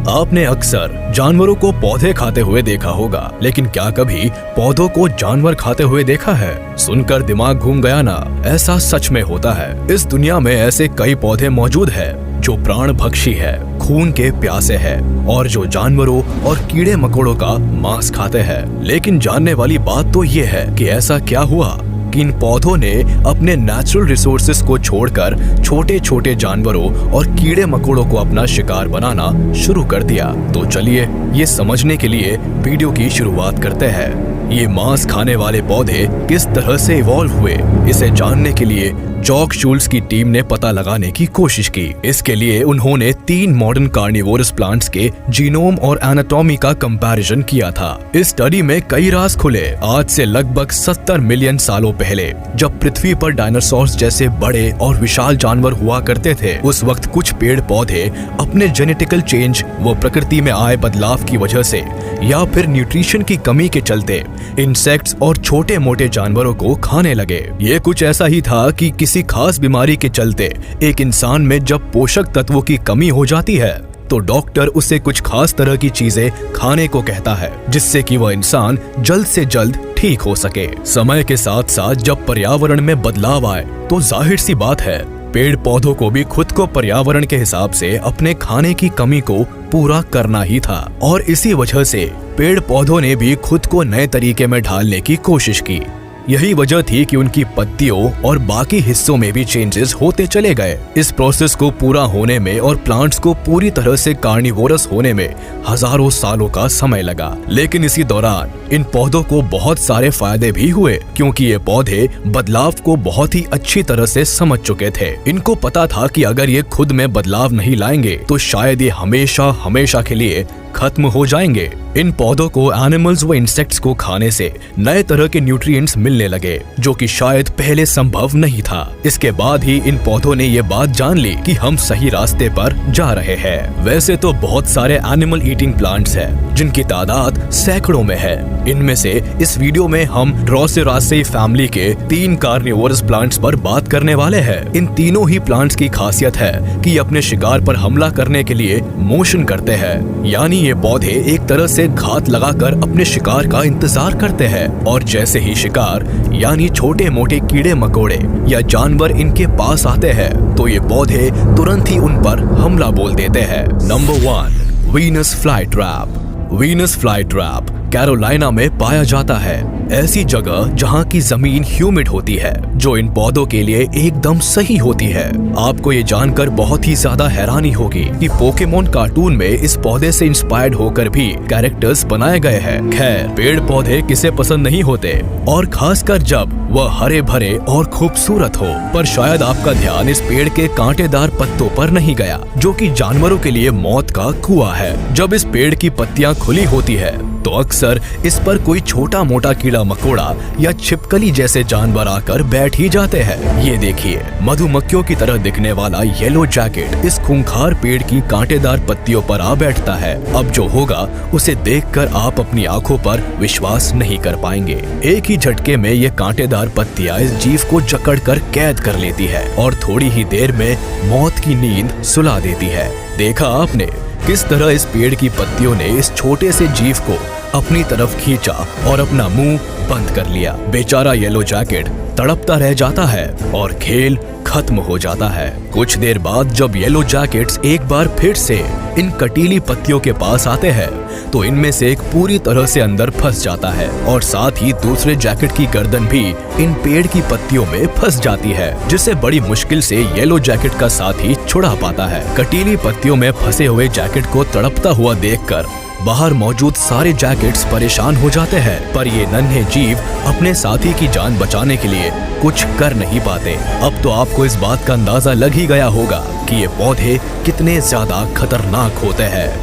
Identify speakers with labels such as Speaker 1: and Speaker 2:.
Speaker 1: आपने अक्सर जानवरों को पौधे खाते हुए देखा होगा, लेकिन क्या कभी पौधों को जानवर खाते हुए देखा है? सुनकर दिमाग घूम गया ना? ऐसा सच में होता है। इस दुनिया में ऐसे कई पौधे मौजूद हैं जो प्राण भक्षी है, खून के प्यासे है और जो जानवरों और कीड़े मकोड़ों का मांस खाते हैं। लेकिन जानने वाली बात तो ये है कि ऐसा क्या हुआ कि इन पौधों ने अपने नेचुरल रिसोर्सेज को छोड़कर छोटे छोटे जानवरों और कीड़े मकोड़ों को अपना शिकार बनाना शुरू कर दिया। तो चलिए ये समझने के लिए वीडियो की शुरुआत करते हैं। ये मांस खाने वाले पौधे किस तरह से इवॉल्व हुए, इसे जानने के लिए जॉक शूल्स की टीम ने पता लगाने की कोशिश की। इसके लिए उन्होंने 3 मॉडर्न कार्निवोरस प्लांट्स के जीनोम और एनाटॉमी का कंपैरिजन किया था। इस स्टडी में कई राज खुले। आज से लगभग 70 मिलियन सालों पहले जब पृथ्वी पर डायनासोर्स जैसे बड़े और विशाल जानवर हुआ करते थे, उस वक्त कुछ पेड़ पौधे अपने जेनेटिकल चेंज व प्रकृति में आए बदलाव की वजह से या फिर न्यूट्रिशन की कमी के चलते इंसेक्ट्स और छोटे मोटे जानवरों को खाने लगे। ये कुछ ऐसा ही था कि किसी खास बीमारी के चलते एक इंसान में जब पोषक तत्वों की कमी हो जाती है तो डॉक्टर उसे कुछ खास तरह की चीजें खाने को कहता है, जिससे कि वह इंसान जल्द से जल्द ठीक हो सके। समय के साथ साथ जब पर्यावरण में बदलाव आए तो जाहिर सी बात है पेड़ पौधों को भी खुद को पर्यावरण के हिसाब से अपने खाने की कमी को पूरा करना ही था और इसी वजह से पेड़ पौधों ने भी खुद को नए तरीके में ढालने की कोशिश की। यही वजह थी कि उनकी पत्तियों और बाकी हिस्सों में भी चेंजेस होते चले गए। इस प्रोसेस को पूरा होने में और प्लांट्स को पूरी तरह से कार्निवोरस होने में हजारों सालों का समय लगा। लेकिन इसी दौरान इन पौधों को बहुत सारे फायदे भी हुए, क्योंकि ये पौधे बदलाव को बहुत ही अच्छी तरह से समझ चुके थे। इनको पता था कि अगर ये खुद में बदलाव नहीं लाएंगे तो शायद ये हमेशा हमेशा के लिए खत्म हो जाएंगे। इन पौधों को एनिमल्स व इंसेक्ट्स को खाने से नए तरह के न्यूट्रिएंट्स मिलने लगे, जो कि शायद पहले संभव नहीं था। इसके बाद ही इन पौधों ने ये बात जान ली कि हम सही रास्ते पर जा रहे हैं। वैसे तो बहुत सारे एनिमल ईटिंग प्लांट्स हैं, जिनकी तादाद सैकड़ों में है। इनमें से इस वीडियो में हम ड्रोसेरासेई फैमिली के 3 कार्निवोरस प्लांट्स पर बात करने वाले हैं। इन तीनों ही प्लांट्स की खासियत है कि अपने शिकार पर हमला करने के लिए मोशन करते हैं, यानी ये पौधे एक तरह से घात लगाकर अपने शिकार का इंतजार करते हैं और जैसे ही शिकार यानी छोटे मोटे कीड़े मकोड़े या जानवर इनके पास आते हैं तो ये पौधे तुरंत ही उन पर हमला बोल देते हैं। Number 1, Venus fly trap. Venus fly trap Carolina में पाया जाता है, ऐसी जगह जहाँ की जमीन ह्यूमिड होती है, जो इन पौधों के लिए एकदम सही होती है। आपको ये जानकर बहुत ही ज्यादा हैरानी होगी कि पोकेमोन कार्टून में इस पौधे से इंस्पायर्ड होकर भी कैरेक्टर्स बनाए गए हैं। खैर, पेड़ पौधे किसे पसंद नहीं होते, और खासकर जब वह हरे भरे और खूबसूरत हो। पर शायद आपका ध्यान इस पेड़ के कांटेदार पत्तों पर नहीं गया, जो कि जानवरों के लिए मौत का कुआं है। जब इस पेड़ की पत्तियां खुली होती है तो अक्सर इस पर कोई छोटा मोटा कीड़ा मकोड़ा या छिपकली जैसे जानवर आकर बैठ ही जाते हैं। ये देखिए, मधुमक्खियों की तरह दिखने वाला येलो जैकेट इस खूंखार पेड़ की कांटेदार पत्तियों पर आ बैठता है। अब जो होगा उसे देखकर आप अपनी आंखों पर विश्वास नहीं कर पाएंगे। एक ही झटके में ये कांटेदार पत्तियां इस जीव को जकड़कर कैद कर लेती है और थोड़ी ही देर में मौत की नींद सुला देती है। देखा आपने किस तरह इस पेड़ की पत्तियों ने इस छोटे से जीव को अपनी तरफ खींचा और अपना मुंह बंद कर लिया। बेचारा येलो जैकेट तड़पता रह जाता है और खेल खत्म हो जाता है। कुछ देर बाद जब येलो जैकेट्स एक बार फिर से इन कटीली पत्तियों के पास आते हैं तो इनमें से एक पूरी तरह से अंदर फंस जाता है और साथ ही दूसरे जैकेट की गर्दन भी इन पेड़ की पत्तियों में फंस जाती है, जिससे बड़ी मुश्किल से येलो जैकेट का साथी छुड़ा पाता है। कटीली पत्तियों में फंसे हुए जैकेट को तड़पता हुआ देखकर बाहर मौजूद सारे जैकेट्स परेशान हो जाते हैं, पर ये नन्हे जीव अपने साथी की जान बचाने के लिए कुछ कर नहीं पाते। अब तो आपको इस बात का अंदाजा लग ही गया होगा कि ये पौधे कितने ज्यादा खतरनाक होते हैं।